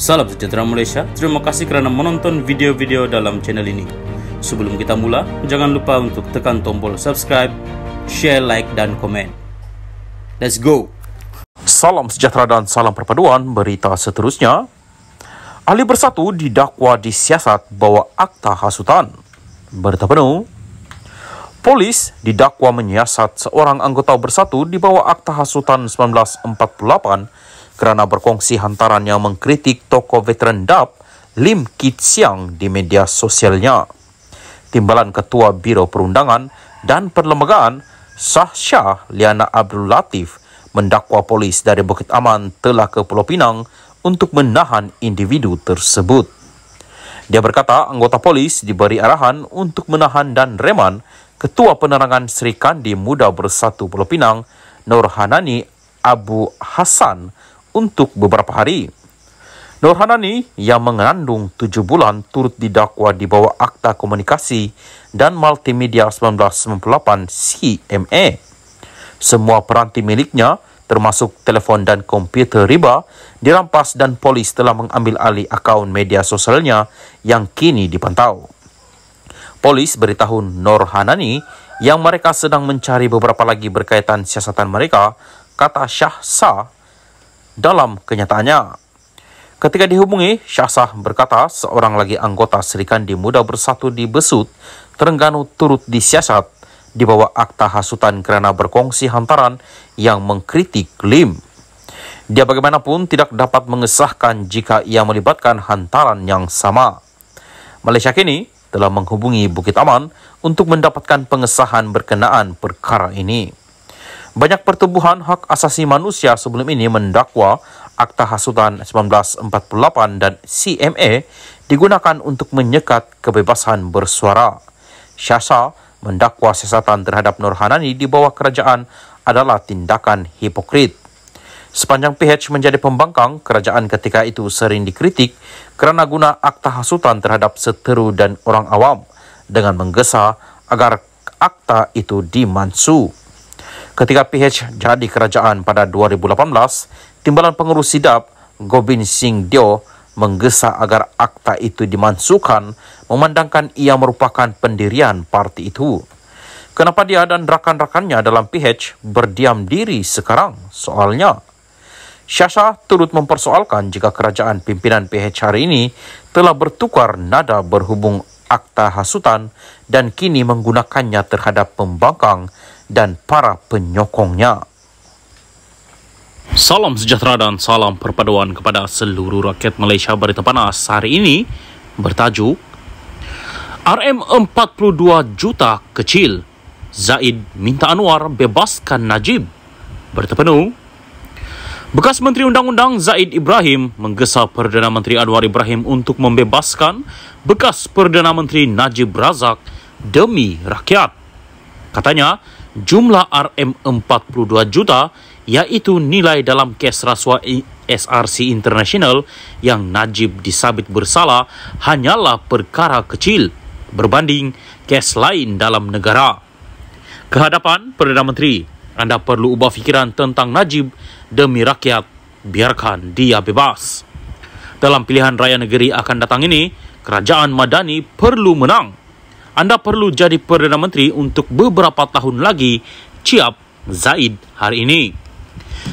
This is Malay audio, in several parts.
Salam sejahtera Malaysia, terima kasih kerana menonton video-video dalam channel ini. Sebelum kita mula, jangan lupa untuk tekan tombol subscribe, share, like dan komen. Let's go! Salam sejahtera dan salam perpaduan. Berita seterusnya, Ahli Bersatu didakwa disiasat bawa akta hasutan. Berita penuh, polis didakwa menyiasat seorang anggota Bersatu di bawah akta hasutan 1948 kerana berkongsi hantaran yang mengkritik tokoh veteran DAP Lim Kit Siang di media sosialnya. Timbalan Ketua Biro Perundangan dan Perlembagaan Syah Liana Abdul Latif mendakwa polis dari Bukit Aman telah ke Pulau Pinang untuk menahan individu tersebut. Dia berkata anggota polis diberi arahan untuk menahan dan reman Ketua Penerangan Sri Kandi Muda Bersatu Pulau Pinang, Nur Hanani Abu Hassan, untuk beberapa hari. Nur Hanani yang mengandung 7 bulan turut didakwa di bawah Akta Komunikasi dan Multimedia 1998 CMA. Semua peranti miliknya, termasuk telefon dan komputer riba, dirampas dan polis telah mengambil alih akaun media sosialnya yang kini dipantau. Polis beritahu Nur Hanani yang mereka sedang mencari beberapa lagi berkaitan siasatan mereka, kata Syah dalam kenyataannya. Ketika dihubungi, Syah berkata seorang lagi anggota Sri Kandi Muda Bersatu di Besut, Terengganu turut disiasat di bawah akta hasutan kerana berkongsi hantaran yang mengkritik Lim. Dia bagaimanapun tidak dapat mengesahkan jika ia melibatkan hantaran yang sama. Malaysia kini telah menghubungi Bukit Aman untuk mendapatkan pengesahan berkenaan perkara ini. Banyak pertubuhan hak asasi manusia sebelum ini mendakwa Akta Hasutan 1948 dan CMA digunakan untuk menyekat kebebasan bersuara. Syah mendakwa siasatan terhadap Nur Hanani di bawah kerajaan adalah tindakan hipokrit. Sepanjang PH menjadi pembangkang, kerajaan ketika itu sering dikritik kerana guna akta hasutan terhadap seteru dan orang awam dengan menggesa agar akta itu dimansu. Ketika PH jadi kerajaan pada 2018, Timbalan Pengurus SIDAP Gobind Singh Deo menggesa agar akta itu dimansukan, memandangkan ia merupakan pendirian parti itu. Kenapa dia dan rakan-rakannya dalam PH berdiam diri sekarang? Soalnya, Syah turut mempersoalkan jika kerajaan pimpinan PH hari ini telah bertukar nada berhubung akta hasutan dan kini menggunakannya terhadap pembangkang dan para penyokongnya. Salam sejahtera dan salam perpaduan kepada seluruh rakyat Malaysia. Berita panas hari ini bertajuk RM42 juta kecil, Zaid minta Anwar bebaskan Najib. Berita penuh, bekas Menteri Undang-Undang Zaid Ibrahim menggesa Perdana Menteri Anwar Ibrahim untuk membebaskan bekas Perdana Menteri Najib Razak demi rakyat. Katanya, jumlah RM42 juta iaitu nilai dalam kes rasuah SRC International yang Najib disabit bersalah hanyalah perkara kecil berbanding kes lain dalam negara. Kehadapan Perdana Menteri, anda perlu ubah fikiran tentang Najib demi rakyat, biarkan dia bebas. Dalam pilihan raya negeri akan datang ini, kerajaan Madani perlu menang. Anda perlu jadi Perdana Menteri untuk beberapa tahun lagi, ciap Zaid hari ini.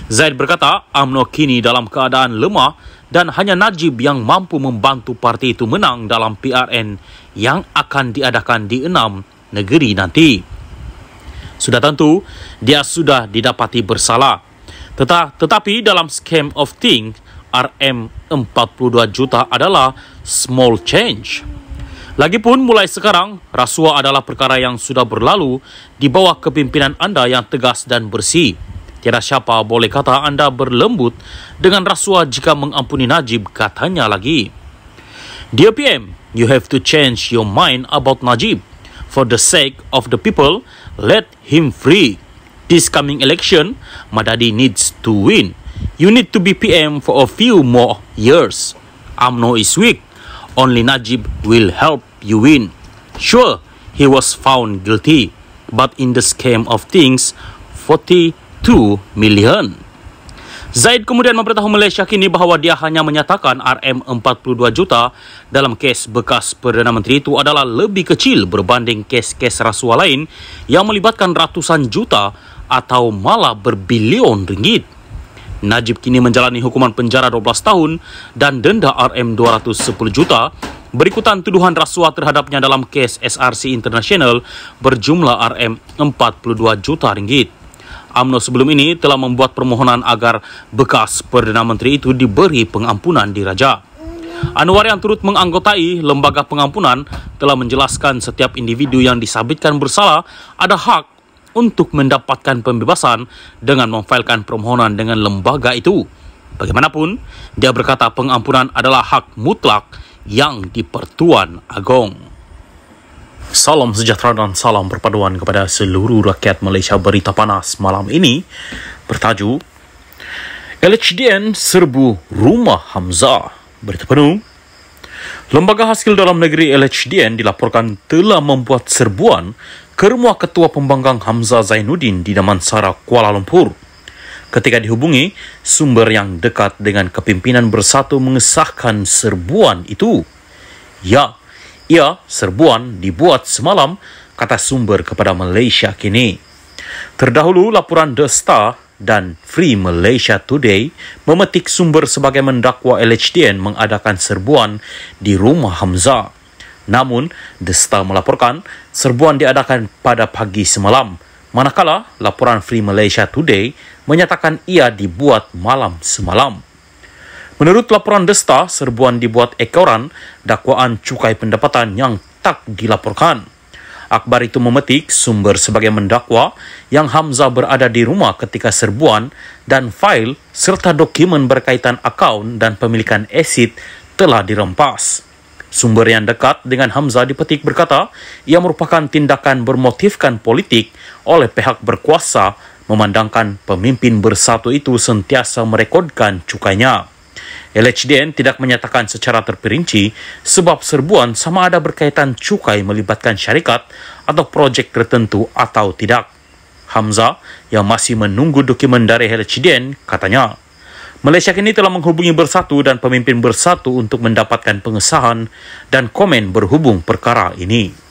Zaid berkata UMNO kini dalam keadaan lemah dan hanya Najib yang mampu membantu parti itu menang dalam PRN yang akan diadakan di 6 negeri nanti. Sudah tentu, dia sudah didapati bersalah. Tetapi dalam scheme of things, RM42 juta adalah small change. Lagipun mulai sekarang, rasuah adalah perkara yang sudah berlalu di bawah kepimpinan anda yang tegas dan bersih. Tiada siapa boleh kata anda berlembut dengan rasuah jika mengampuni Najib, katanya lagi. Dear PM, you have to change your mind about Najib. For the sake of the people, let him free. This coming election, Madani needs to win. You need to be PM for a few more years. UMNO is weak. Only Najib will help you win. Sure, he was found guilty, but in the scheme of things, 42 million. Zaid kemudian memberitahu Malaysia kini bahawa dia hanya menyatakan RM42 juta dalam kes bekas Perdana Menteri itu adalah lebih kecil berbanding kes-kes rasuah lain yang melibatkan ratusan juta atau malah berbilion ringgit. Najib kini menjalani hukuman penjara 12 tahun dan denda RM210 juta berikutan tuduhan rasuah terhadapnya dalam kes SRC International berjumlah RM42 juta ringgit. UMNO sebelum ini telah membuat permohonan agar bekas Perdana Menteri itu diberi pengampunan diraja. Anwar yang turut menganggotai lembaga pengampunan telah menjelaskan setiap individu yang disabitkan bersalah ada hak untuk mendapatkan pembebasan dengan memfailkan permohonan dengan lembaga itu. Bagaimanapun, dia berkata pengampunan adalah hak mutlak yang di-Pertuan Agong. Salam sejahtera dan salam perpaduan kepada seluruh rakyat Malaysia. Berita panas malam ini bertajuk LHDN serbu rumah Hamzah. Berita penuh. Lembaga Hasil Dalam Negeri LHDN dilaporkan telah membuat serbuan ke rumah Ketua Pembangkang Hamzah Zainuddin di Damansara, Kuala Lumpur. Ketika dihubungi, sumber yang dekat dengan kepimpinan Bersatu mengesahkan serbuan itu. Serbuan dibuat semalam, kata sumber kepada Malaysia kini. Terdahulu, laporan The Star dan Free Malaysia Today memetik sumber sebagai mendakwa LHDN mengadakan serbuan di rumah Hamzah. Namun, The Star melaporkan serbuan diadakan pada pagi semalam, manakala laporan Free Malaysia Today menyatakan ia dibuat malam semalam. Menurut laporan The Star, serbuan dibuat ekoran dakwaan cukai pendapatan yang tak dilaporkan. Akhbar itu memetik sumber sebagai mendakwa yang Hamzah berada di rumah ketika serbuan dan fail serta dokumen berkaitan akaun dan pemilikan aset telah dirempas. Sumber yang dekat dengan Hamzah dipetik berkata ia merupakan tindakan bermotifkan politik oleh pihak berkuasa memandangkan pemimpin Bersatu itu sentiasa merekodkan cukainya. LHDN tidak menyatakan secara terperinci sebab serbuan sama ada berkaitan cukai melibatkan syarikat atau projek tertentu atau tidak. Hamzah yang masih menunggu dokumen dari LHDN katanya, Malaysia kini telah menghubungi Bersatu dan pemimpin Bersatu untuk mendapatkan pengesahan dan komen berhubung perkara ini.